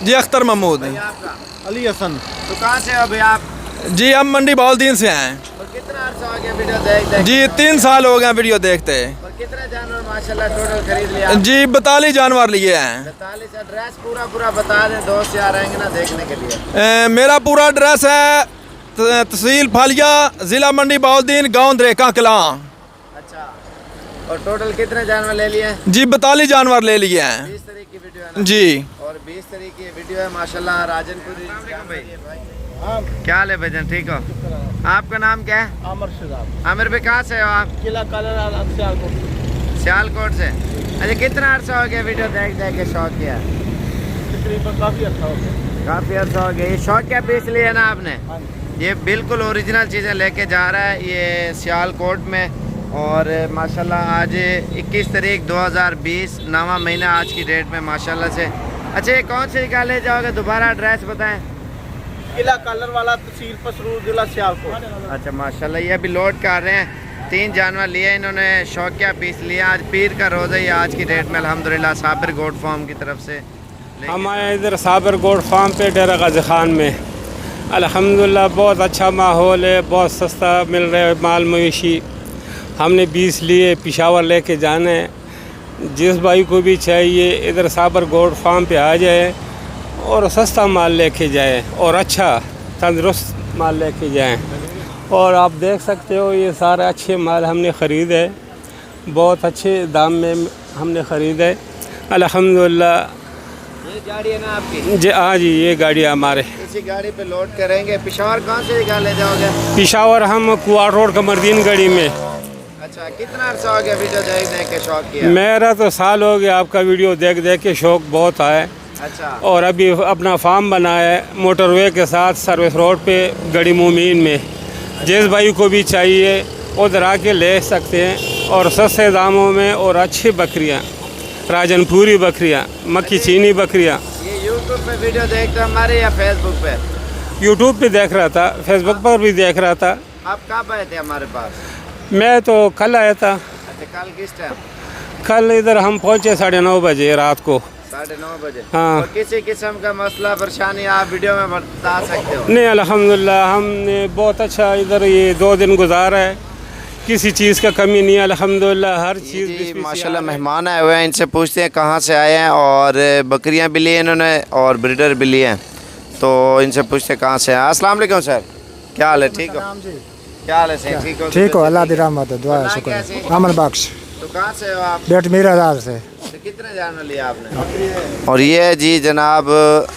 जी अख्तर महमूद। अली हसन। तो कहाँ से हो भैया आप? जी हम मंडी बहाउद्दीन से हैं। और कितना अर्सा हो गया वीडियो देख जी 3 साल हो गए वीडियो देखते। और कितना जानवर माशाल्लाह टोटल खरीद लिया? जी 42 जानवर लिए हैं। 42। एड्रेस पूरा बता दें, दोस्त यार आएंगे ना देखने के लिए। मेरा पूरा एड्रेस है तहसील फालिया, ज़िला मंडी बहाउद्दीन, गाँव दरेका कलां। अच्छा, और टोटल कितने जानवर ले लिए? जी 42 जानवर ले लिए हैं। 20 तारीख की वीडियो है ना? जी और 20 तारीख की वीडियो है माशाल्लाह। राजनपुरी क्या हाल है भजन, ठीक हो? आपका नाम क्या है? आमिर शहजाद। आमिर भाई कहाँ से हो आप? किला काला सियालकोट से। अच्छा, कितना अर्सा हो गया वीडियो देख के शौक किया? तकरीबन काफ़ी अच्छा हो गया। काफ़ी अर्सा हो गया। ये शौक क्या बेच लिया ना आपने? ये बिल्कुल ओरिजिनल चीज़ें लेके जा रहा है ये सियालकोट में। और माशाल्लाह आज 21 तारीख 2020, 9वां महीना आज की डेट में माशाल्लाह से। अच्छा, ये कौन सी जगह ले जाओगे? दोबारा एड्रेस बताएं। किला कलर वाला तहसील पसरूर जिला सियालकोट। अच्छा माशाल्लाह, ये अभी लोड कर रहे हैं। 3 जानवर लिए इन्होंने, शौकिया पीस लिया। आज पीर का रोज़ा ही आज की डेट में अल्हम्दुलिल्लाह साबिर गोट फार्म की तरफ से। हम आए इधर साबिर गोट फार्म पे डेरा गाजी खान में। अल्हम्दुलिल्लाह बहुत अच्छा माहौल है, बहुत सस्ता मिल रहा है माल मवेशी। हमने 20 लिए, पेशावर लेके जाना है। जिस भाई को भी चाहिए इधर साबिर गोट फार्म पे आ जाए और सस्ता माल लेके जाए और अच्छा तंदुरुस्त माल लेके जाएं। और आप देख सकते हो ये सारे अच्छे माल हमने ख़रीदे, बहुत अच्छे दाम में हमने ख़रीदे अल्हम्दुलिल्लाह। ये गाड़ी है ना आपकी? जी हाँ जी, ये गाड़ी हमारे। इसी गाड़ी पे लोड करेंगे। पेशावर कौन सी जगह ले जाओगे? पेशावर हम कुआर रोड कमरदीन गढ़ी में। अच्छा, कितना अर्सा हो गया वीडियो देख के शौक किया? मेरा तो साल हो गया आपका वीडियो देख के, शौक़ बहुत है। अच्छा, और अभी अपना फार्म बनाया है मोटरवे के साथ सर्विस रोड पे गढ़ी मुमीन में। जिस भाई को भी चाहिए उधर आके ले सकते हैं और सस्ते दामों में और अच्छी बकरियां, राजनपुरी बकरियां, मक्खी चीनी बकरियां। ये यूट्यूब पे वीडियो देखते हो हमारे या फेसबुक पे? यूट्यूब पे देख रहा था, फेसबुक पर भी देख रहा था। आप कब आए थे हमारे पास? मैं तो कल आया था। अच्छा, कल किस टाइम? कल इधर हम पहुँचे 9:30 बजे रात को। 9:30 बजे? हाँ। और किसी किस्म का मसला परेशानी आप वीडियो में बता सकते हो? नहीं अल्हम्दुलिल्लाह हमने बहुत अच्छा इधर ये 2 दिन गुजारा है, किसी चीज़ का कमी नहीं है अल्हम्दुलिल्लाह। हर चीज़ माशाल्लाह मेहमान आए हुए हैं, इनसे पूछते हैं कहाँ से आए हैं। और बकरियाँ भी लिए इन्होंने और ब्रीडर भी लिए हैं, तो इनसे पूछते हैं कहाँ से आए। अस्सलाम वालेकुम सर, क्या हाल है? ठीक हो? क्या हाल है सर? ठीक हो? ठीक हो, अल्लाह दी रहमत है, दुआ है, शुक्र है। अमन बख्श। तो कहाँ से हो आप? बेट मीरादार से। तो कितने जानवर लिया आपने? और ये है जी जनाब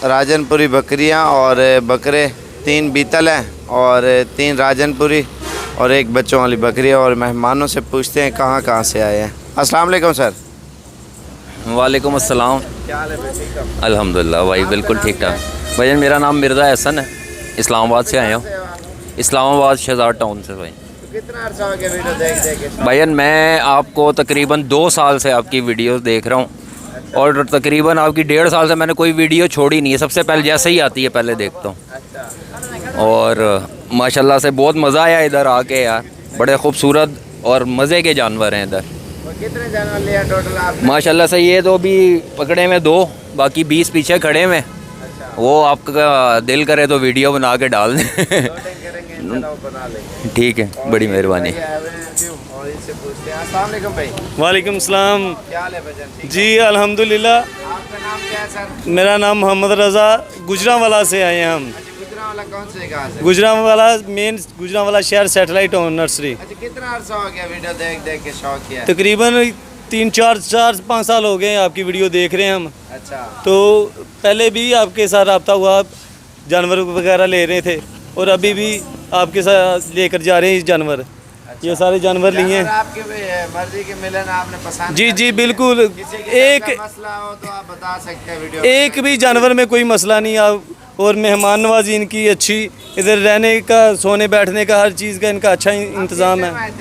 राजनपुरी बकरियां और बकरे 3 बीतल हैं और 3 राजनपुरी और 1 बच्चों वाली बकरी है। और मेहमानों से पूछते हैं कहाँ से आए हैं। अस्सलाम वालेकुम सर। वालेकुम अस्सलाम। क्या हाल है भाई? ठीक हो? अल्हम्दुलिल्लाह भाई, बिल्कुल ठीक ठाक। भाई मेरा नाम मिर्ज़ा एहसन है, इस्लामाबाद से आया हूँ। इस्लामाबाद शहजाद टाउन से भाई। तो कितना अर्सा हो गया वीडियो देख के? भाईजान मैं आपको तकरीबन 2 साल से आपकी वीडियो देख रहा हूँ और तकरीबन आपकी 1.5 साल से मैंने कोई वीडियो छोड़ी नहीं है। सबसे पहले जैसे ही आती है पहले देखता हूँ। और माशाल्लाह से बहुत मज़ा आया इधर आके यार, बड़े खूबसूरत और मज़े के जानवर हैं इधर। कितने जानवर लिया टोटल आपने? माशाल्लाह से ये तो भी पकड़े में 2, बाकी 20 पीछे खड़े में। वो आपका दिल करे तो वीडियो बना के डाल दें। ठीक है, बड़ी मेहरबानी। वालेकुम सलाम। क्या हाल है भजन? जी अल्हम्दुलिल्लाह। आपका नाम क्या है सर? मेरा नाम मोहम्मद रज़ा, गुजरांवाला से आए हैं हम। अच्छा, गुजरांवाला कौन से जगह से? गुजरांवाला मेन गुजरांवाला शहर सैटेलाइट होम नर्सरी। अच्छा, कितना अर्सा हो गया वीडियो देख के शौक किया? तकरीबन 3-4-5 साल हो गए आपकी वीडियो देख रहे हैं हम। अच्छा, तो पहले भी आपके साथ रब्ता हुआ, जानवर वगैरह ले रहे थे और अभी भी आपके साथ लेकर जा रहे हैं जानवर। अच्छा। ये सारे जानवर लिए हैं। आपकी मर्जी के मिलन आपने पसंद? जी बिल्कुल। एक मसला हो तो आप बता सकते हैं वीडियो। एक भी जानवर में कोई मसला नहीं। आप और मेहमान नवाजी इनकी अच्छी, इधर रहने का, सोने बैठने का, हर चीज़ का इनका अच्छा इंतज़ाम है।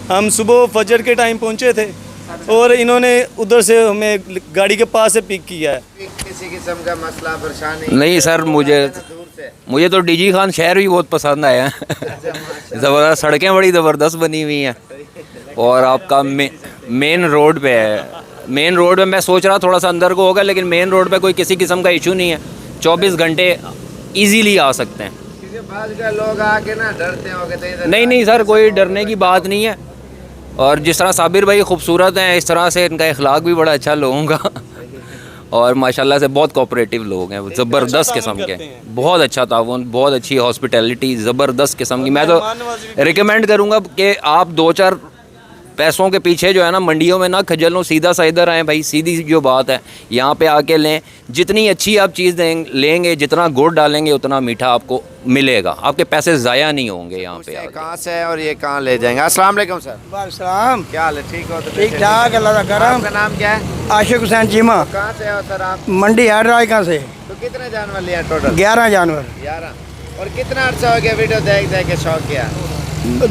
हम सुबह फजर के टाइम पहुँचे थे और इन्होंने उधर से हमें गाड़ी के पास से पिक किया है। किसी किस्म का मसला परेशानी नहीं सर, मुझे तो डीजी खान शहर भी बहुत पसंद आया। ज़बरदस्त, सड़कें बड़ी ज़बरदस्त बनी हुई हैं और आपका मेन रोड पे है। मेन रोड पे मैं सोच रहा थोड़ा सा अंदर को होगा, लेकिन मेन रोड पे कोई किसी किस्म का इशू नहीं है। 24 घंटे इजीली आ सकते हैं। क्योंकि बाद का लोग आके ना डरते हो कहते नहीं नहीं सर, कोई डरने की बात नहीं है। और जिस तरह साबिर भाई खूबसूरत हैं, इस तरह से इनका अखलाक भी बड़ा अच्छा लोगों का और माशाल्लाह से बहुत कोऑपरेटिव लोग हैं, ज़बरदस्त किस्म के, बहुत अच्छा ताउन, बहुत अच्छी हॉस्पिटैलिटी, ज़बरदस्त किस्म की। मैं तो रिकमेंड करूँगा कि आप 2-4 पैसों के पीछे जो है ना मंडियों में ना खजल हो, सीधा सा इधर आएँ भाई, सीधी जो बात है, यहाँ पे आके लें। जितनी अच्छी आप चीज़ लेंगे, जितना गुड़ डालेंगे उतना मीठा आपको मिलेगा, आपके पैसे ज़ाया नहीं होंगे यहाँ पे आके। कहाँ से है और ये कहाँ ले जाएंगे? अस्सलाम वालेकुम सर। वालेकुम क्या हाल है? ठीक हो? तो ठीक ठाक, अल्लाह का करम। आपका नाम क्या है? आशिक हुसैन चीमा, कहाँ से हो सर आप? मंडी हैदराबाद का से। तो कितने जानवर लिया टोटल? 11 जानवर। 11। और कितना अर्सा हो गया वीडियो देख देख के शौक किया?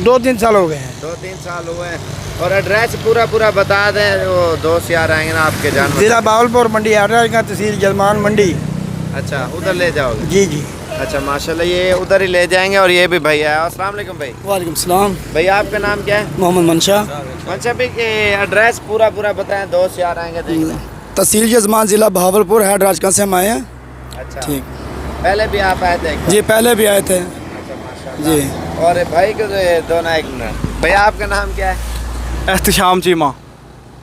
2-3 साल हो गए हैं। 2-3 साल हुए हैं। और एड्रेस पूरा बता दें, वो दोस्त यार आएंगे ना आपके जानवर। जिला बावलपुर, मंडी हैदराबाद का, तहसील जलमान मंडी। अच्छा, उधर ले जाओगे? जी जी। अच्छा माशाल्लाह, ये उधर ही ले जाएंगे। और ये भी भैया है। अस्सलाम वालेकुम भाई। वालेकुम सलाम। भैया आपका नाम क्या है? मोहम्मद मंशा। अच्छा भाई, एड्रेस पूरा बताएं, दोस्त यार आएंगे देखने। तहसील जलमान, जिला भावलपुर, हैदराबाद से हम आए हैं। अच्छा, ठीक। पहले भी आप आए थे? जी पहले भी आए थे। अच्छा माशाल्लाह। जी। और भाई को दो ना, एक मिनट। भैया आपका नाम क्या है? एहतशाम चीमा।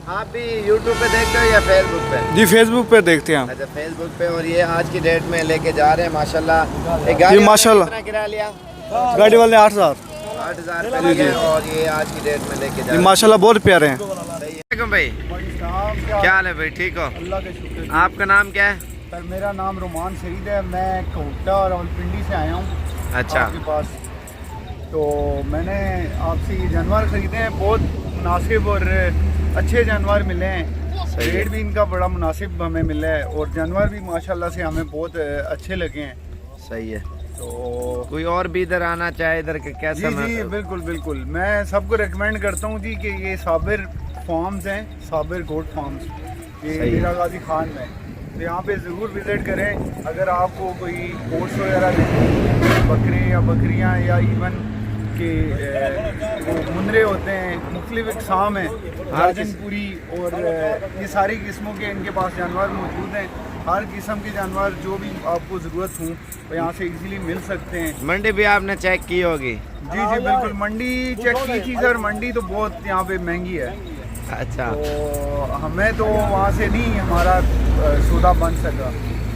आप भी यूट्यूब पे देखते हो या फेसबुक पे? जी फेसबुक पे देखते हैं। अच्छा, फेसबुक पे। और ये आज की डेट में लेके जा रहे हैं माशाल्लाह। एक गाड़ी माशाल्लाह। कितना किराया लिया? गाड़ी वाले 8,000। 8,000 रुपये लिए और ये आज की डेट में लेके जा रहे हैं। माशाल्लाह बहुत प्यारे हैं। भाई क्या हाल है भाई? ठीक हो? अल्लाह का शुक्र। आपका नाम क्या है? सर मेरा नाम रोमान शहीद है, मैं कोटा और रावलपिंडी से आया हूँ अच्छा। आपके पास। तो मैंने आपसे ये जानवर ख़रीदे हैं, बहुत मुनासिब और अच्छे जानवर मिले हैं। रेट भी इनका बड़ा मुनासिब हमें मिला है और जानवर भी माशाल्लाह से हमें बहुत अच्छे लगे हैं। सही है। तो कोई और भी इधर आना चाहे इधर के कैसा? जी बिल्कुल बिल्कुल, मैं सबको रिकमेंड करता हूँ जी कि ये साबिर फार्म्स हैं, साबिर गोट फार्म्स, ये मीरा गाजी खान में। तो यहाँ पे ज़रूर विज़िट करें। अगर आपको कोई गोट्स वगैरह बकरे या बकरियाँ या इवन के वो मुंदरे होते हैं, मुख्तलिफ इक़साम हैं, राजनपुरी और ये सारी किस्मों के इनके पास जानवर मौजूद हैं। हर किस्म के जानवर जो भी आपको ज़रूरत हो तो यहाँ से इजीली मिल सकते हैं। मंडी भी आपने चेक की होगी? जी जी बिल्कुल, मंडी चेक की थी सर। मंडी तो बहुत यहाँ पे महंगी है। अच्छा। तो हमें तो वहाँ से नहीं हमारा सौदा बन सका,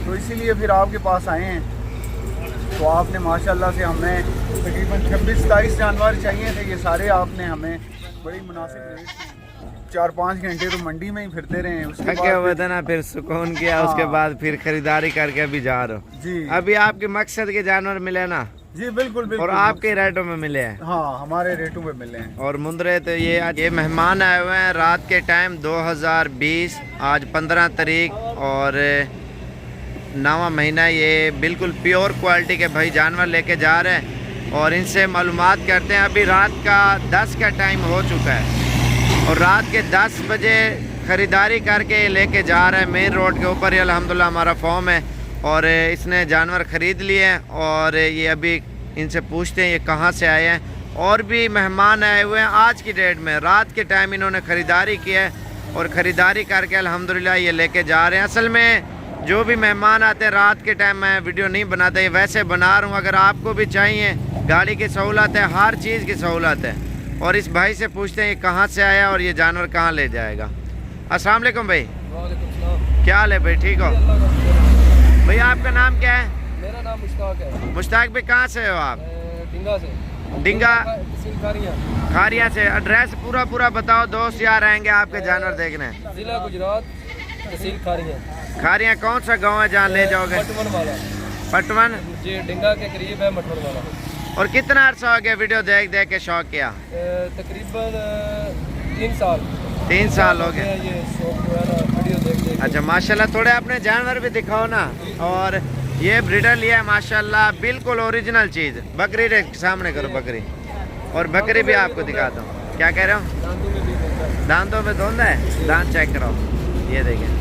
तो इसीलिए फिर आपके पास आए हैं। तो आपने माशाल्लाह से हमें तकरीबन 26-27 जानवर चाहिए थे। ये सारे आपने हमें बड़ी मुनासिब रेट, 4-5 घंटे तो मंडी में ही फिरते रहे। उसके थके हुए थे ना, फिर सुकून किया। उसके बाद फिर खरीदारी करके अभी जा रहे हो? जी। अभी आपके मकसद के जानवर मिले ना? जी बिल्कुल बिल्कुल। और आपके रेटों में मिले हैं? हाँ, हमारे रेटों पे मिले हैं। और मुंदरे तो ये मेहमान आए हुए हैं रात के टाइम 2020, आज 15 तारीख और 9वां महीना। ये बिल्कुल प्योर क्वालिटी के भाई जानवर लेके जा रहे हैं और इनसे मालूमात करते हैं। अभी रात का 10 का टाइम हो चुका है और रात के 10 बजे ख़रीदारी करके लेके जा रहे हैं। मेन रोड के ऊपर ही अल्हम्दुलिल्लाह हमारा फॉर्म है और इसने जानवर ख़रीद लिए हैं। और ये अभी इनसे पूछते हैं ये कहाँ से आए हैं। और भी मेहमान आए हुए हैं आज की डेट में, रात के टाइम इन्होंने ख़रीदारी की है और ख़रीदारी करके अल्हम्दुलिल्लाह ये लेके जा रहे हैं। असल में जो भी मेहमान आते हैं रात के टाइम, मैं वीडियो नहीं बनाता, ये वैसे बना रहा हूँ। अगर आपको भी चाहिए, गाड़ी की सहूलत है, हर चीज़ की सहूलत है। और इस भाई से पूछते हैं ये कहाँ से आया और ये जानवर कहाँ ले जाएगा। अस्सलाम वालेकुम भाई। क्या हाल है भाई? ठीक हो? भैया आपका नाम क्या है? मेरा नाम मुश्ताक है। मुश्ताक भाई कहाँ से हो आप? डिंगा से। डिंगा खारिया। खारिया से। एड्रेस पूरा बताओ, दोस्त यार आएंगे आपके जानवर देखने। जिला गुजरात, तहसील खारिया। खारिया कौन सा गांव है जहाँ ले जाओगे? पटवन वाला। पटवन जी, डिंगा के करीब है मटवन वाला। और कितना अर्सा हो गया वीडियो देख देख के शौक किया? तकरीबन 3 साल। 3 साल हो गए। ये शौक जो है ना वीडियो देख। अच्छा माशाल्लाह, थोड़े अपने जानवर भी दिखाओ ना। और ये ब्रीडर लिया है माशाल्लाह, बिल्कुल ओरिजिनल चीज़। बकरी के सामने करो, बकरी। और बकरी भी आपको दिखाता हूँ। क्या कह रहे हो? दांतों में धुंध है? दांत चेक कराओ, ये देखें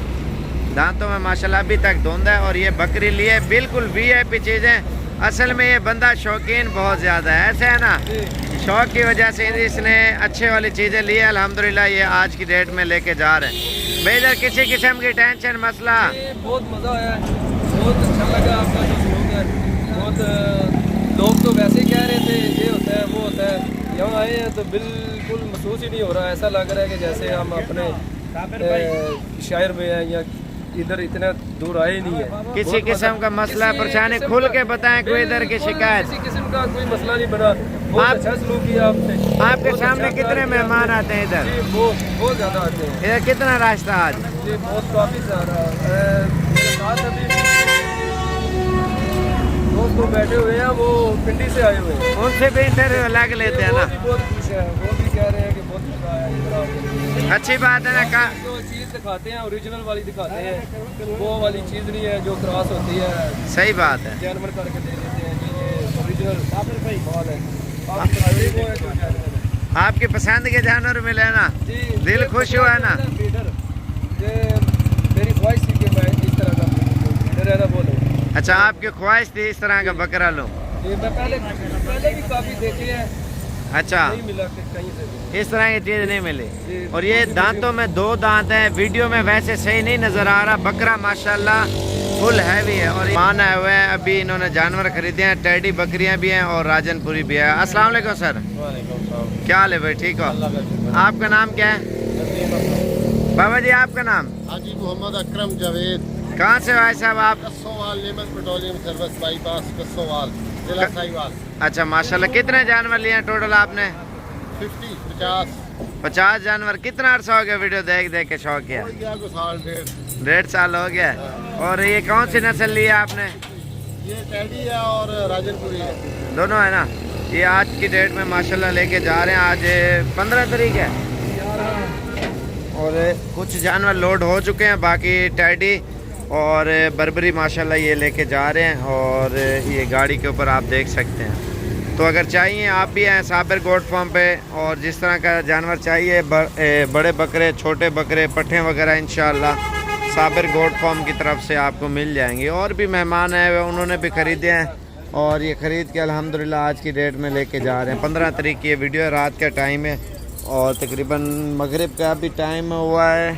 दांतों में माशाल्लाह अभी तक धुंध है। और ये बकरी लिए बिल्कुल VIP चीज़ें। असल में ये बंदा शौकीन बहुत ज़्यादा है, ऐसे है ना, शौक की वजह से इसने अच्छे वाली चीज़ें ली है। अल्हम्दुलिल्लाह ये आज की डेट में लेके जा रहे हैं। भाई इधर किसी किस्म की टेंशन मसला? बहुत मज़ा आया, बहुत अच्छा लगा। बहुत लोग तो वैसे ही कह रहे थे ये होता है वो होता है, यहाँ आए हैं तो बिल्कुल महसूस ही नहीं हो रहा, ऐसा लग रहा है कि जैसे हम अपने शहर में हैं या इधर इतना दूर आए नहीं है। किसी किस्म का मसला परेशानी खुल के बताएं, कोई इधर की शिकायत। किसी किस्म का कोई मसला नहीं बना, बहुत अच्छा सलूक किया आपने। आपके सामने कितने मेहमान आते हैं इधर? जी बहुत ज़्यादा आते हैं इधर कितना रास्ता आज? जी बहुत काफ़ी ज़्यादा। मेरे साथ अभी दोस्त लोग बैठे हुए हैं, वो पिंडी से आए हुए हैं, उनसे भी इंटरव्यू लग लेते हैं ना। वो भी बहुत खुश है, वो भी कह रहे हैं कि बहुत मजा आया इधर आके। अच्छी बात है ना। जो चीज़ दिखाते हैं ओरिजिनल वाली दिखाते हैं, वो वाली चीज़ नहीं है जो क्रॉस होती है। सही बात है। जानवर करके दे देते हैं कि ये ओरिजिनल माल है, आप दिखाते वो है जो जानवर है। आपकी पसंद के जानवर मिले ना, जी दिल खुश हुआ है ना। लीडर ये मेरी ख्वाहिश थी कि मैं इस तरह का लीडर है ना बोलो। अच्छा, आपकी ख्वाहिश थी इस तरह का बकरा लो। ये मैं पहले भी काफ़ी देखे हैं, अच्छा, नहीं मिला कहीं से भी। इस तरह की चीज़ नहीं मिली। और ये दांतों में 2 दांत हैं, वीडियो में वैसे सही नहीं नज़र आ रहा। बकरा माशाल्लाह फुल हैवी है। और मान आए हुए हैं, अभी इन्होंने जानवर खरीदे हैं, टेडी बकरियां भी हैं और राजनपुरी भी है। अस्सलाम वालेकुम सर, क्या हाल है भाई? ठीक हो? आपका नाम क्या है बाबा जी? आपका नाम? हाजी मोहम्मद अकरम जावेद। कहाँ से भाई साहब आप? कसोवाल नेमत पेट्रोलियम सर्विस बाईपास कसोवाल जिला साहिवाल। अच्छा माशाल्लाह। कितने जानवर लिए हैं टोटल आपने? 50 जानवर। कितना अर्सा हो गया वीडियो देख देख के शौक किया? साल 1.5 साल हो गया। और ये कौन सी नस्ल ली है आपने? ये टेडी है और राजनपुरी है, दोनों है ना। ये आज की डेट में माशाल्लाह लेके जा रहे हैं। आज 15 तारीख है और कुछ जानवर लोड हो चुके हैं, बाकी टेडी और बर्बरी माशाल्लाह ये लेके जा रहे हैं। और ये गाड़ी के ऊपर आप देख सकते हैं। तो अगर चाहिए आप भी हैं साबिर गोट फार्म पे, और जिस तरह का जानवर चाहिए बड़े बकरे, छोटे बकरे, पट्ठे वगैरह इंशाल्लाह साबिर गोट फार्म की तरफ से आपको मिल जाएंगे। और भी मेहमान आए हुए उन्होंने भी ख़रीदे हैं और ये ख़रीद के अल्हम्दुलिल्लाह आज की डेट में लेके जा रहे हैं। 15 तारीख की ये वीडियो, रात का टाइम है और तकरीबन मगरिब का भी टाइम हुआ है,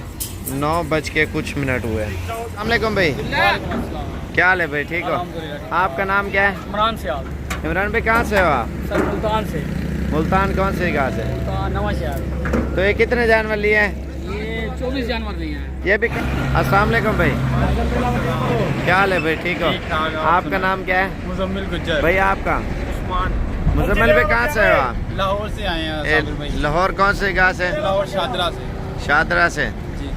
9:00 हुए हैं। अस्सलाम वालेकुम भाई, क्या हाल है भाई? ठीक हो? आपका नाम क्या है? इमरान से। आप इमरान भाई कहाँ से हो आप? सर मुल्तान से। मुल्तान कौन से जगह से? नवा शहर। तो ये कितने जानवर लिए हैं? ये 24 जानवर लिए हैं। ये भी। अस्सलाम वालेकुम भाई, क्या हाल है भाई? ठीक हो? आपका नाम क्या है? मुजम्मिल गुज्जर। भाई आपका? उस्मान। मुजम्मिल भाई कहाँ से हो आप? लाहौर से आए हैं। लाहौर कौन से जगह से? लाहौर शादरा से। शादरा से।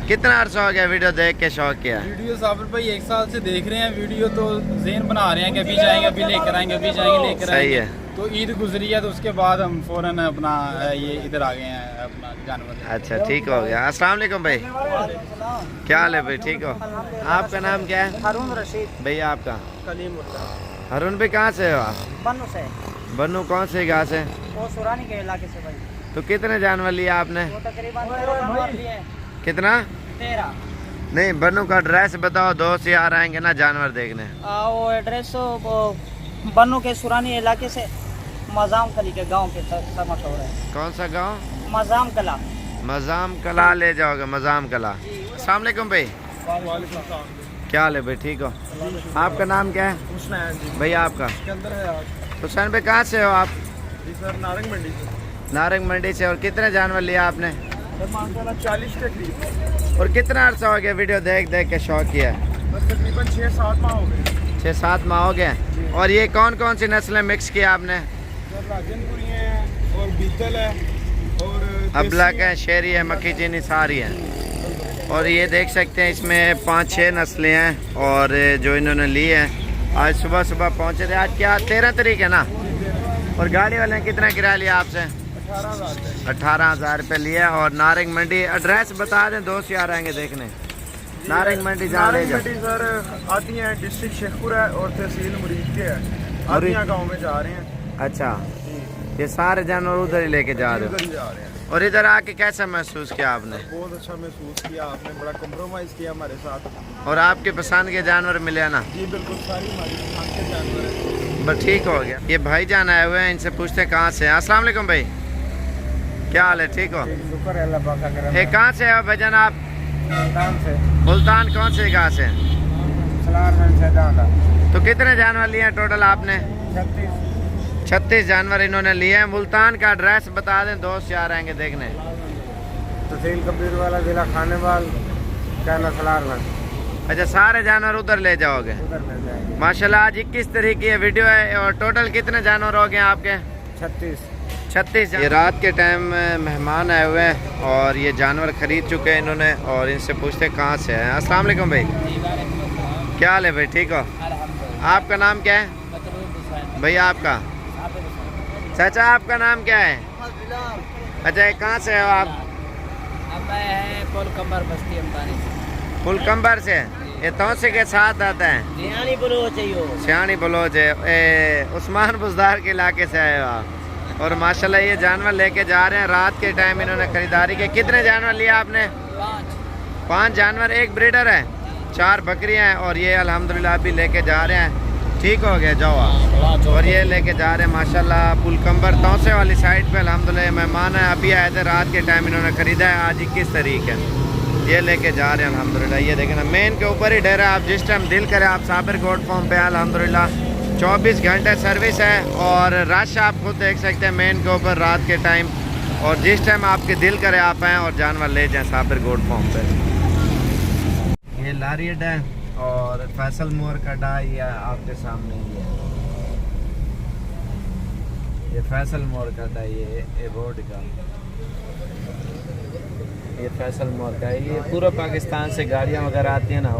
कितना अर्सा हो गया वीडियो देख के शौक किया? वीडियो साबिर भाई 1 साल से देख रहे हैं वीडियो, तो ज़हन बना रहे हैं कि अभी जाएंगे, अभी लेकर आएंगे, अभी जाएंगे लेकर सही आएंगे। है। तो ईद गुजरी है तो उसके बाद हम फ़ौरन अपना ये इधर आ गए हैं अपना जानवर। अच्छा ठीक हो गया। अस्सलाम वालेकुम भाई, क्या हाल है भाई? ठीक हो? आपका नाम क्या है? हारून रशीद। भैया आपका? कलीमुल्लाह। हारून भाई कहाँ से हो आप? बन्नू से। बन्नू कौन से जगह से? वो सुरानी के इलाके से भाई। तो कितने जानवर लिया आपने? वो तकरीबन 13 जानवर लिए। कितना? 13। नहीं, बन्नू का एड्रेस बताओ, दोस्त यार आएंगे ना जानवर देखने। वो एड्रेस वो बन्नू के सुरानी इलाके से मजाम कली के गांव के सब मशहूर है। कौन सा गांव? मजाम कला। मजाम कला ले जाओगे? मजाम कला। अस्सलाम वालेकुम भाई, क्या हाल है भाई? ठीक हो? आपका नाम क्या है भैया? आपका? हुसैन भाई कहाँ से हो आप? जी सर, नारंग मंडी से। नारंग मंडी से। और कितने जानवर लिया आपने? 40 के करीब। और कितना अर्सा हो गया वीडियो देख देख के शौक किया? तकरीबन 6-7 माह हो गए। 6-7 माह हो गए। और ये कौन कौन सी नस्लें मिक्स किया आपने? राजनपुरी है और बीतल है और अबलक है, शेरी है, मक्खी चीनी सारी है। और ये देख सकते हैं इसमें 5-6 नस्लें हैं और जो इन्होंने ली है आज सुबह सुबह पहुँचे थे। आज क्या 13 तारीख है ना? और गाड़ी वाले ने कितना किराया लिया आपसे? 18,000 रुपये लिया। और नारंग मंडी एड्रेस बता दें, दोस्त यार आएंगे देखने। नारंग मंडी जहाँ ले जाओ। सर आती हैं डिस्ट्रिक्ट शेखपुरा और तहसील मुरीद के है, आदियाँ गाँव में जा रहे हैं। अच्छा, ये सारे जानवर उधर ही लेके जा रहे उधर ही हो? जा रहे हैं। और इधर आके कैसा महसूस किया आपने? बहुत अच्छा महसूस किया, आपने बड़ा कम्प्रोमाइज़ किया हमारे साथ। और आपके पसंद के जानवर मिले ना? जी बिल्कुल, सारी हमारी पसंद के जानवर हैं। बस ठीक हो गया। ये भाई जान आए हुए हैं, इनसे पूछते हैं कहाँ से हैं। अस्सलाम वालेकुम भाई, क्या हाल है? ठीक हो? शुक्र है अल्लाह पाक का। ये कहाँ से हो भाईजान आप? मुल्तान से। मुल्तान कौन से जगह से? सलार में से डांडा। तो तो कितने जानवर लिए हैं टोटल आपने? 36 जानवर इन्होंने लिए हैं। मुल्तान का एड्रेस बता दें, दोस्त यार आएंगे देखने। तहसील कबीर वाला, जिला खानेवाल, कहना सलारगंज। अच्छा, सारे जानवर उधर ले जाओगे? माशाल्लाह। आज 21 तारीख की ये वीडियो है और टोटल कितने जानवर हो गए आपके? 36। ये रात के टाइम मेहमान आए हुए हैं और ये जानवर खरीद चुके हैं इन्होंने और इनसे पूछते कहाँ से हैं। अस्सलाम वालेकुम भाई, क्या हाल है भाई? ठीक हो? आपका नाम क्या है भैया? आपका चाचा, आपका नाम क्या है? अच्छा, ये कहाँ से हो आप? फुलकंबर से। ये तौसे के साथ आता है? सियानी बलोच है। उस्मान बुजदार के इलाके से आए हो आप और माशाल्लाह ये जानवर लेके जा रहे हैं। रात के टाइम इन्होंने खरीदारी की। कितने जानवर लिए आपने? 5 जानवर, एक ब्रीडर है, 4 बकरियां हैं और ये अल्हम्दुलिल्लाह अभी लेके जा रहे हैं। ठीक हो गया, जाओ आप। और ये लेके जा रहे हैं माशाल्लाह फुलकंबर तौसे वाली साइड पे अल्हम्दुलिल्लाह मेहमान है। अभी आए थे, रात के टाइम इन्होंने ख़रीदा है। आज 21 तारीख है, ये लेके जा रहे हैं अल्हम्दुलिल्लाह। ये देखें ना, मेन के ऊपर ही डेरा। आप जिस टाइम दिल करे आप साबिर गोट फार्म पे अल्हम्दुलिल्लाह 24 घंटे सर्विस है और रश आप खुद देख सकते हैं मेन के ऊपर रात के टाइम। और जिस टाइम आपके दिल करे आप आएँ और जानवर ले जाएँ साबिर गोट फार्म पे। ये लारियड है और फैसल मोर का डा ये आपके सामने ही है। ये फैसल मोर का डा, ये रोड का, ये फैसल मोर का है। ये पूरा पाकिस्तान से गाड़ियाँ वगैरह आती हैं ना,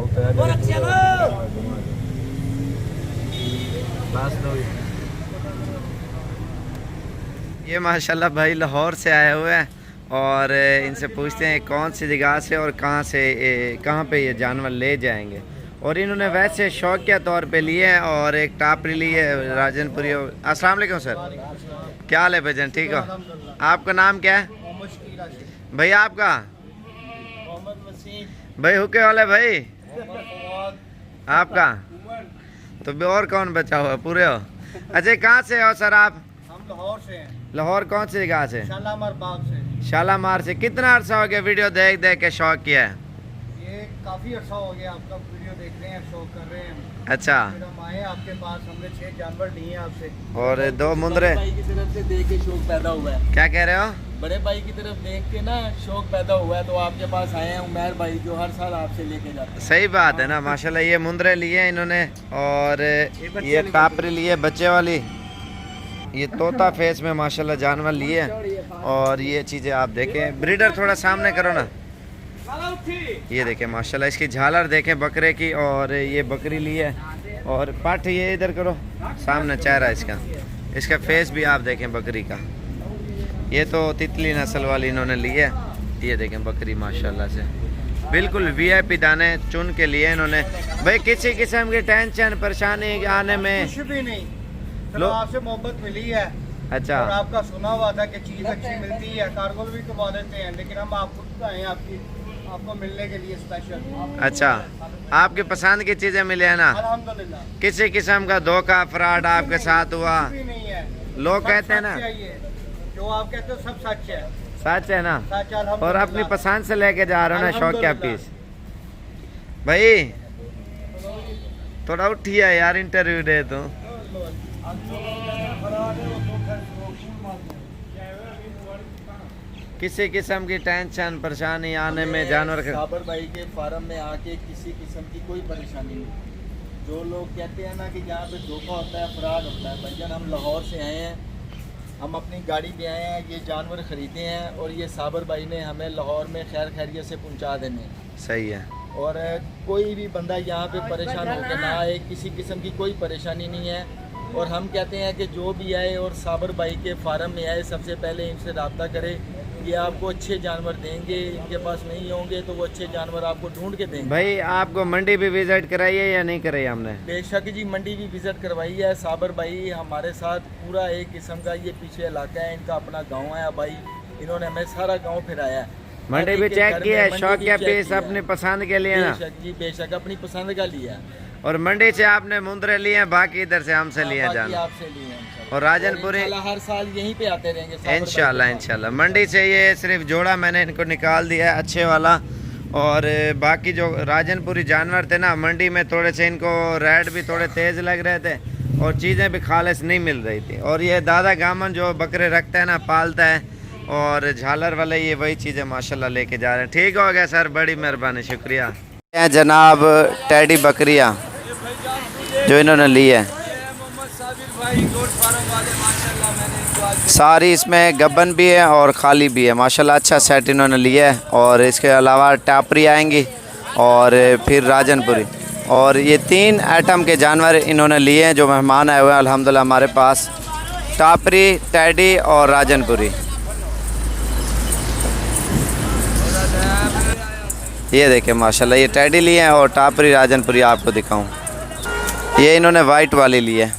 ये माशाल्लाह भाई लाहौर से आए हुए हैं और इनसे पूछते हैं कौन सी जगह से और कहाँ पे ये जानवर ले जाएंगे। और इन्होंने वैसे शौकिया तौर पे लिए हैं और एक टापरी ली है राजनपुरी। अस्सलाम वालेकुम सर, क्या हाल है भजन? ठीक हो? आपका नाम क्या है भैया? आपका भाई हुके वाले भाई? आपका तो और कौन बचा हुआ? पूरे हो? अच्छा, कहाँ से हो सर आप? हम लाहौर से हैं। लाहौर कौन सी जगह से? शालामार बाग से। शालामार से। कितना अर्सा हो गया वीडियो देख देख के शौक किया है? ये काफ़ी अर्सा हो गया आपका वीडियो देख रहे हैं, शौक कर रहे हैं। अच्छा, फिर हम आए आपके पास, हमने 6 जानवर लिए आपसे और 2 मुंदरे। भाई की तरफ से देख के शौक पैदा हुआ है। क्या कह रहे हो? बड़े भाई की तरफ देख के ना शौक पैदा हुआ है, तो आपके पास आए हैं उमैर भाई जो हर साल आपसे लेके जाते हैं। सही बात है ना माशाल्लाह। ये मुंदरे लिए इन्होंने और ये टापरी लिए बच्चे वाली। ये तोता फेस में माशाल्लाह जानवर लिए और ये चीज़ें आप देखें। ब्रीडर थोड़ा सामने करो ना, ये देखें माशाल्लाह इसकी झालर देखें बकरे की। और ये बकरी ली है और पाठ ये इधर करो, सामने चेहरा इसका फेस भी आप देखें बकरी का। ये तो तितली नस्ल वाली इन्होंने ली है। ये देखें बकरी माशाल्लाह से बिल्कुल VIP दाने चुन के लिए इन्होंने। भाई किसी किस्म की टेंशन परेशानी आने में कुछ भी नहीं, चलो आपसे मोहब्बत मिली है। अच्छा, और आपका सुना हुआ था कि चीज़ अच्छी मिलती है, कार्गो भी करवा देते हैं, लेकिन हम आप खुद आए हैं आपको मिलने के लिए स्पेशल। अच्छा, आपकी पसंद की चीज़ें मिले हैं ना? अल्हम्दुलिल्लाह। किसी किस्म का धोखा फ्रॉड आपके साथ हुआ? कुछ भी नहीं है। लोग कहते हैं ना, जो आप कहते हो सब सच है। सच है ना? सच है, और अपनी पसंद से लेके जा रहे हो ना शौक क्या पीस। भाई थोड़ा उठिए यार, इंटरव्यू दे तो। किसी किस्म की टेंशन परेशानी आने में जानवर साबर भाई के फार्म में आके किसी किस्म की कोई परेशानी नहीं। जो लोग कहते हैं ना कि यहाँ पे धोखा होता है, फ्रॉड होता है, भैया हम लाहौर से आए हैं, हम अपनी गाड़ी पे आए हैं, ये जानवर ख़रीदे हैं और ये साबर भाई ने हमें लाहौर में खैर खैरियत से पहुँचा देने। सही है। और कोई भी बंदा यहाँ पे परेशान होकर ना आए, किसी किस्म की कोई परेशानी नहीं है। और हम कहते हैं कि जो भी आए और साबर भाई के फार्म में आए, सबसे पहले इनसे रब्ता करे। ये आपको अच्छे जानवर देंगे, इनके पास नहीं होंगे तो वो अच्छे जानवर आपको ढूंढ के देंगे। भाई आपको मंडी भी विजिट कराई है या नहीं कराई हमने? बेशक जी, मंडी भी विजिट करवाई है। साबर भाई हमारे साथ पूरा एक किस्म का ये पीछे इलाका है, इनका अपना गाँव है भाई, इन्होंने हमें सारा गाँव फिराया है। मंडी भी चेक किया है, शौक क्या पीस अपनी पसंद के लिए ना? बेशक जी, बेशक अपनी पसंद का लिया। और मंडी से आपने मुंदरे लिए हैं, बाकी इधर से हमसे लिए जाना। आपसे लिए हैं और राजनपुरी हर साल यहीं पे आते रहेंगे इंशाल्लाह इंशाल्लाह। मंडी से ये सिर्फ जोड़ा मैंने इनको निकाल दिया है अच्छे वाला और बाकी जो राजनपुरी जानवर थे ना, मंडी में थोड़े से इनको रेट भी थोड़े तेज़ लग रहे थे और चीज़ें भी खालिस नहीं मिल रही थी। और ये दादा गामन जो बकरे रखता है ना, पालता है, और झालर वाले ये वही चीज़ें माशाल्लाह लेके जा रहे हैं। ठीक हो गया सर, बड़ी मेहरबानी, शुक्रिया। जनाब टैडी बकरियाँ जो इन्होंने ली है, सारी इसमें गब्बन भी है और खाली भी है माशाल्लाह। अच्छा सेट इन्होंने लिया है। और इसके अलावा टापरी आएंगी और फिर राजनपुरी, और ये 3 आइटम के जानवर इन्होंने लिए हैं जो मेहमान आए हुए हैं अल्हम्दुलिल्लाह हमारे पास। टापरी, टैडी और राजनपुरी। ये देखें माशाल्लाह, ये टैडी लिए हैं और टापरी राजनपुरी आपको दिखाऊं। ये इन्होंने वाइट वाली ली है।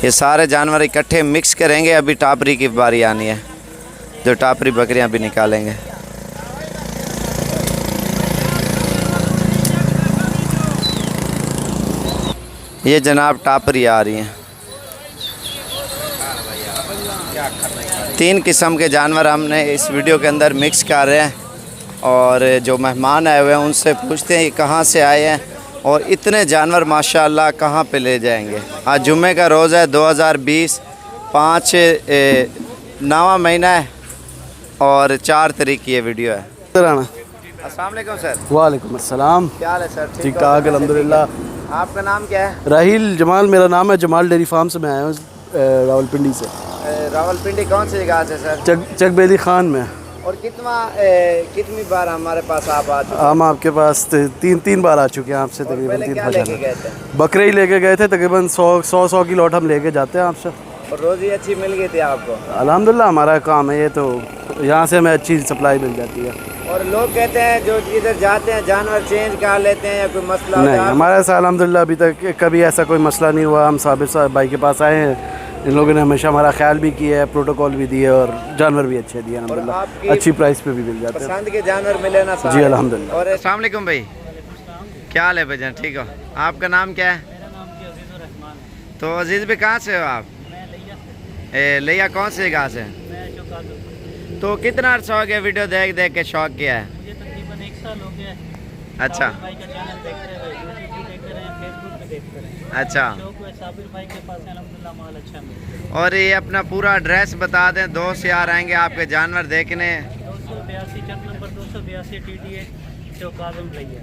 ये सारे जानवर इकट्ठे मिक्स करेंगे। अभी टापरी की बारी आनी है, जो टापरी बकरियां भी निकालेंगे। ये जनाब टापरी आ रही हैं। 3 किस्म के जानवर हमने इस वीडियो के अंदर मिक्स कर रहे हैं। और जो मेहमान आए हुए हैं उनसे पूछते हैं ये कहाँ से आए हैं और इतने जानवर माशाल्लाह कहाँ पे ले जाएंगे। आज जुम्मे का रोज़ है, 2020 5 9वां महीना है और 4 तारीख की ये वीडियो है। अस्सलाम वालेकुम सर। वालेकुम अस्सलाम। क्या हाल है सर? ठीक ठाक अल्हम्दुलिल्लाह। आपका नाम क्या है? राहिल जमाल मेरा नाम है। जमाल डेयरी फार्म से मैं आया हूँ, रावलपिंडी से। रावलपिंडी कौन सी जगह से सर? चकबेली खान में। और कितनी बार हमारे पास आप आ चुके? हम आपके पास 3 बार आ चुके हैं आपसे। तकरीबन 3 बार बकरे ही लेके गए थे। तकरीबन 100 की लॉट हम लेके जाते हैं आपसे। और रोज़ी अच्छी मिल गई थी आपको? अल्हम्दुलिल्लाह हमारा काम है ये, तो यहाँ से हमें अच्छी सप्लाई मिल जाती है। और लोग कहते हैं जो इधर जाते हैं जानवर चेंज कर लेते हैं या कोई मसला? नहीं, हमारे साथ अल्हम्दुलिल्लाह अभी तक कभी ऐसा कोई मसला नहीं हुआ। हम साबिर साहब भाई के पास आए हैं, इन लोगों ने हमेशा हमारा ख्याल भी किया है, प्रोटोकॉल भी दिए और जानवर भी अच्छे दिए अल्हम्दुलिल्लाह। अच्छी प्राइस पे भी मिल जाते हैं। पसंद के जानवर मिले ना सारे? जी अल्हम्दुलिल्लाह। और अस्सलाम वालेकुम भाई, क्या हाल है भाईजान? ठीक हो? आपका नाम क्या है? तो अजीज़ भी कहाँ से हो आप? लिया कौन सी जगह से? तो कितना अर्सा हो गया वीडियो देख देख के शौक किया है? मुझे तकरीबन 1 साल हो गया है। अच्छा भाई का चैनल देखते रहे, यूट्यूब पे देखते रहे, फेसबुक पे देखते रहे। अच्छा। साबिर भाई के पास अल्हम्दुलिल्लाह माल अच्छा मिलता है। और ये अपना पूरा एड्रेस बता दें, दोस्त यार आएंगे आपके जानवर देखने। 282 चक नंबर 282 TTA चौक आजम रही।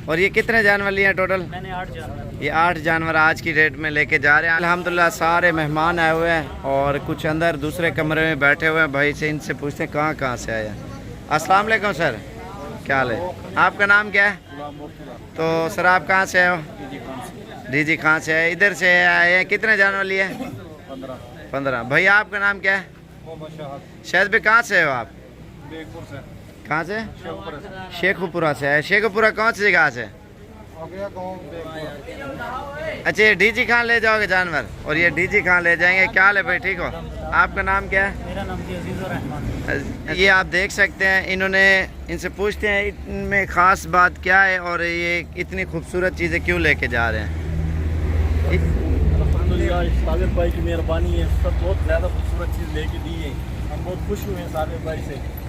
और ये कितने जानवर लिए हैं टोटल? मैंने 8 जानवर। ये 8 जानवर आज की डेट में लेके जा रहे हैं अल्हम्दुलिल्लाह। सारे मेहमान आए हुए हैं और कुछ अंदर दूसरे कमरे में बैठे हुए हैं। भाई से इनसे पूछते हैं कहाँ से आए हैं। अस्सलाम वालेकुम सर, क्या हाल है? आपका नाम क्या है? तो सर आप कहाँ से आए हो? डीजी खान से आए। इधर से आए हैं। कितने जानवर लिए? 15। भैया आपका नाम क्या है? शायद भी कहाँ से हो आप? कहाँ से? शेखुपुरा से आए। शेखुपुरा कौन सी जगह से? अच्छा, ये डीजी खान ले जाओगे जानवर? और ये डीजी खान ले जाएंगे। क्या हाल है भाई, ठीक हो? आपका नाम क्या है? मेरा नाम अजीज़ुर रहमान। ये आप देख सकते हैं, इन्होंने इनसे पूछते हैं इनमें ख़ास बात क्या है और ये इतनी खूबसूरत चीज़ें क्यों लेके जा रहे हैं। अल्हम्दुलिल्लाह साबिर भाई की मेहरबानी है, सब बहुत ज़्यादा खूबसूरत चीज़ लेके दी है। हम बहुत खुश हुए हैं साबिर भाई से।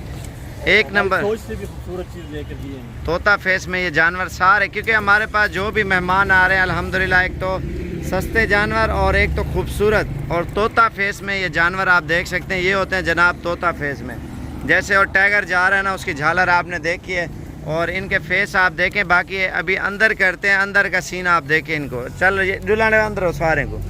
एक नंबर सोच से भी खूबसूरत चीज़ लेकर दी है। तोता फेस में ये जानवर सारे, क्योंकि हमारे पास जो भी मेहमान आ रहे हैं अल्हम्दुलिल्लाह एक तो सस्ते जानवर और एक तो खूबसूरत और तोता फेस में ये जानवर आप देख सकते हैं। ये होते हैं जनाब तोता फेस में। जैसे और टाइगर जा रहा है ना, उसकी झालर आपने देखी है और इनके फेस आप देखें। बाकी अभी अंदर करते हैं, अंदर का सीन आप देखें इनको। चल ये डुलाने अंदर हो सारे को।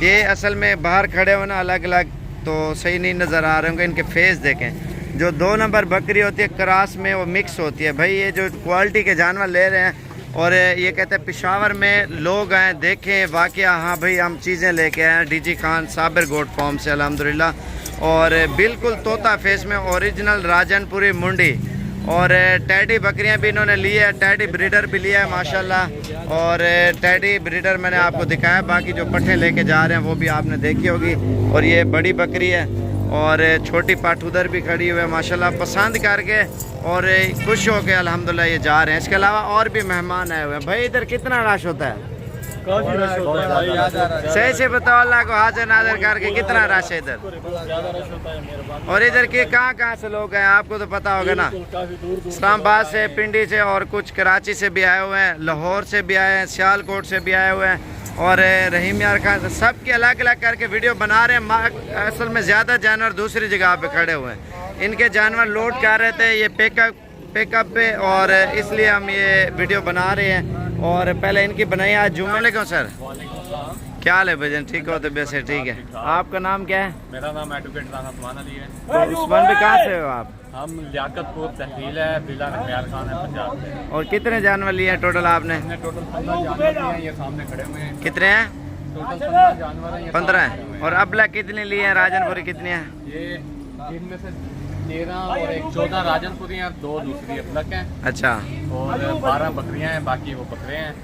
ये असल में बाहर खड़े हो ना अलग अलग तो सही नहीं नज़र आ रहे होंगे। इनके फेस देखें। जो 2 नंबर बकरी होती है क्रॉस में वो मिक्स होती है। भाई ये जो क्वालिटी के जानवर ले रहे हैं और ये कहते हैं पेशावर में लोग आए देखें वाकया। हाँ भाई हम चीज़ें लेके आए हैं D G Khan Sabir goat farm से अल्हम्दुलिल्लाह। और बिल्कुल तोता फेस में ओरिजिनल राजनपुरी मुंडी और टैडी बकरियां भी इन्होंने ली है। टैडी ब्रीडर भी लिया है माशाल्लाह। और टैडी ब्रीडर मैंने आपको दिखाया। बाकी जो पट्ठे लेके जा रहे हैं वो भी आपने देखी होगी। और ये बड़ी बकरी है और छोटी पाठ उधर भी खड़ी हुई है माशाल्लाह। पसंद करके और खुश हो के अल्हम्दुलिल्लाह ये जा रहे हैं। इसके अलावा और भी मेहमान आए हुए हैं। भाई इधर कितना रश होता है? काफी रश होता है भाई। सही से बताओ अल्लाह को हाजिर नाजिर करके कितना रश है इधर? ज्यादा रश होता है मेहरबानी। और इधर के कहाँ से लोग हैं आपको तो पता होगा ना? काफी दूर दूर इस्लामाबाद से, पिंडी से और कुछ कराची से भी आए हुए हैं, लाहौर से भी आए हैं, सियालकोट से भी आए हुए हैं और रहीम यार खान, सब के अलग अलग करके वीडियो बना रहे हैं। असल में ज़्यादा जानवर दूसरी जगह पे खड़े हुए हैं, इनके जानवर लोड कर रहे थे ये पिकअप पे और इसलिए हम ये वीडियो बना रहे हैं। और पहले इनकी बनाई आज जुम्मे क्यों सर? क्या हाल है भजन? ठीक हो? तो वैसे ठीक है। आपका नाम क्या है? मेरा नाम एडवोकेट राना उस्मान अली है। तो उस्मान भी कहाँ से हो आप? हम लियाकतपुर तहसील है, जिला नखयार खान है पंजाब में। और कितने जानवर लिए हैं टोटल आपने? हमने टोटल 15 जानवर लिए हैं, ये सामने खड़े हुए हैं। कितने हैं? टोटल 15 जानवर हैं। 15 हैं। और अबला कितने लिए हैं? राजनपुरी कितने हैं? ये इनमें से 13 और एक 14 राजनपुरी हैं, 2 दूसरी अबलक हैं अच्छा। और 12 बकरियां हैं, बाकी वो बकरे हैं।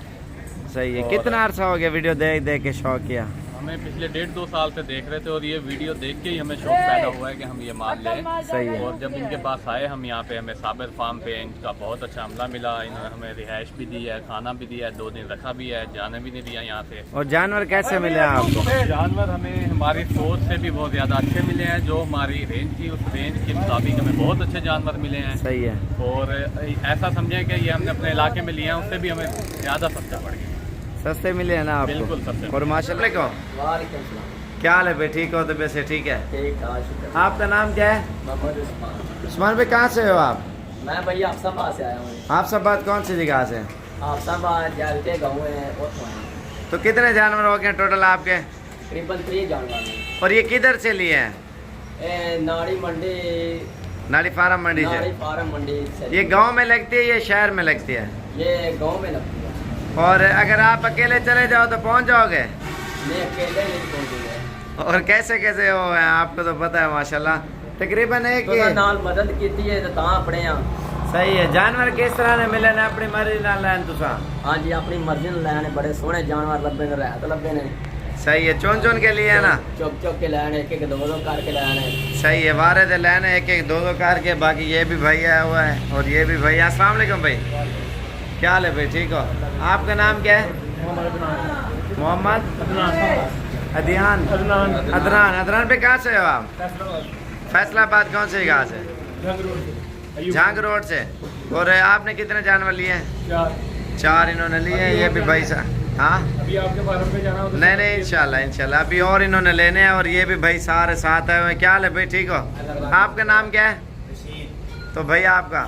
सही है। कितना अर्सा हो गया वीडियो देख देख के शौक किया? हमें पिछले 1.5-2 साल से देख रहे थे और ये वीडियो देख के ही हमें शौक पैदा हुआ है कि हम ये माल लें। सही है। और जब इनके पास आए हम यहाँ पे, हमें साबिर फार्म पे इनका बहुत अच्छा अमला मिला। इन्होंने हमें रिहाइश भी दी है, खाना भी दिया है, 2 दिन रखा भी है, जाने भी नहीं दिया यहाँ से। और जानवर कैसे मिले आपको? जानवर हमें हमारी सोच से भी बहुत ज़्यादा अच्छे मिले हैं। जो हमारी रेंज थी उस रेंज के मुताबिक हमें बहुत अच्छे जानवर मिले हैं। सही है। और ऐसा समझें कि ये हमने अपने इलाके में लिए हैं, उससे भी हमें ज़्यादा सस्ता पड़ गया। सस्ते मिले हैं ना आपको? बिल्कुल सस्ते। और माशाल्लाह को क्या हाल है भाई? ठीक हो? तो वैसे ठीक है। आपका नाम क्या है? उस्मान भाई कहाँ से हो आप? मैं भैया आफसाबाद से आया हूँ। आफसाबाद कौन सी जगह से? आफसाबाद जालते गाँव है। तो कितने जानवर हो गए टोटल आपके? तकरीबन 3 जानवर हैं। और ये किधर से लिए हैं? नाड़ी मंडी, नाड़ी फार्म मंडी से? नाड़ी फार्म मंडी से। ये गांव में लगती है, ये शहर में लगती है? ये गांव में लगती है। और अगर आप अकेले चले जाओ तो पहुंच जाओगे? मैं अकेले नहीं पहुंचूंगा। और कैसे कैसे हो है आपको तो पता है माशाल्लाह। तकरीबन एक नाल मदद की है तो अपने यहाँ। सही है। जानवर किस तरह ने मिले ने? अपनी मर्जी नाल लैन तुसा? हाँ जी, अपनी मर्जी नाल लैने। बड़े सोहने जानवर लब्बे ने, रहत लब्बे ने। सही है। चुन चुन के लिए है ना? चुक चुक के लैने, एक एक 2-2 करके लैने। सही है। वारे दे लैने एक एक 2-2 करके। बाकी ये भी भैया आया हुआ है और ये भी भैया। अस्सलाम वालेकुम भाई, क्या हाल है भाई? ठीक हो? आपका नाम क्या है? मोहम्मद अदियान। अदनान। अदनान पे कहाँ से हो आप? फैसलाबाद कौन सी जगह से? झांग रोड से। और आपने कितने जानवर लिए हैं? 4 इन्होंने लिए हैं। ये भी भाई साहब। हाँ अभी आपके फार्म पे जाना हो? नहीं इंशाल्लाह अभी और इन्होंने लेने हैं। और ये भी भाई सारे साथ आए हुए हैं। क्या हाल है भाई? ठीक हो? आपका नाम क्या है? तो भाई आपका?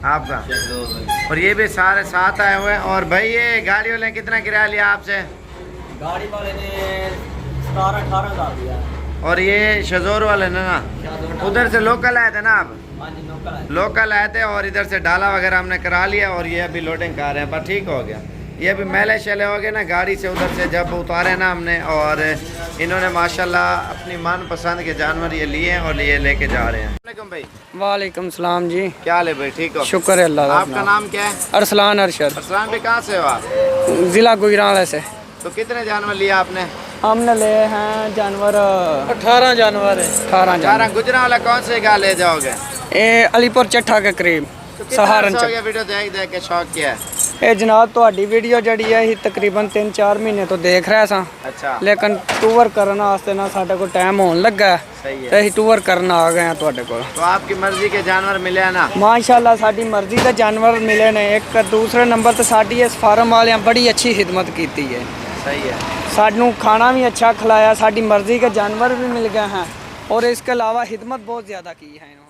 आपका? और ये भी सारे साथ आए हुए हैं। और भाई ये गाड़ी वाले कितना किराया लिया आपसे? गाड़ी वाले ने 17-18 हज़ार दिया। और ये शजोर वाले ने ना, उधर से लोकल आए थे ना आप? लोकल आए थे और इधर से डाला वगैरह हमने करा लिया और ये अभी लोडिंग कर रहे हैं। पर ठीक हो गया। ये भी मैले शैले हो गए ना गाड़ी से, उधर से जब उतारे ना हमने। और इन्होंने माशाल्लाह अपनी मनपसंद के जानवर ये लिए हैं और ये लेके जा रहे हैं। भाई वालेकुम सलाम जी। क्या हाल है भाई? ठीक हो? शुक्र है अल्लाह का। आपका नाम क्या है? अरसलान अरशद। अरसलान भी कहाँ से हो आप? जिला गुजरात से। तो कितने जानवर लिया आपने? हमने ले हैं जानवर 18 जानवर है। 18 गुजरात वाला कौन से गाय ले जाओगे? ये अलीपुर चट्ठा के करीब सहारनपुर। वीडियो देख देख के शौक किया है? ਇਹ ਜਨਾਬ ਤੁਹਾਡੀ ਵੀਡੀਓ ਜਿਹੜੀ ਹੈ ਇਹ ਤਕਰੀਬਨ 3-4 ਮਹੀਨੇ ਤੋਂ ਦੇਖ ਰਿਹਾ ਸਾਂ। ਅੱਛਾ। ਲੇਕਿਨ ਟੂਰ ਕਰਨ ਵਾਸਤੇ ਨਾ ਸਾਡੇ ਕੋਲ ਟਾਈਮ ਹੋਣ ਲੱਗਾ ਸਹੀ ਹੈ। ਤੇ ਅਸੀਂ ਟੂਰ ਕਰਨ ਆ ਗਏ ਆ ਤੁਹਾਡੇ ਕੋਲ। तो आपकी मर्जी के जानवर मिले हैं ना? ਮਾਸ਼ਾਅੱਲਾ ਸਾਡੀ ਮਰਜ਼ੀ ਦੇ ਜਾਨਵਰ ਮਿਲੇ ਨੇ। ਇੱਕ ਦੂਸਰੇ ਨੰਬਰ ਤੇ ਸਾਡੀ ਇਸ ਫਾਰਮ ਵਾਲਿਆਂ ਬੜੀ ਅੱਛੀ ਖਿਦਮਤ ਕੀਤੀ ਹੈ। सही है। ਸਾਨੂੰ ਖਾਣਾ भी अच्छा खिलाया, साड़ी मर्जी के जानवर भी मिल गए हैं और इसके अलावा खिदमत बहुत ज़्यादा की है इन्होंने।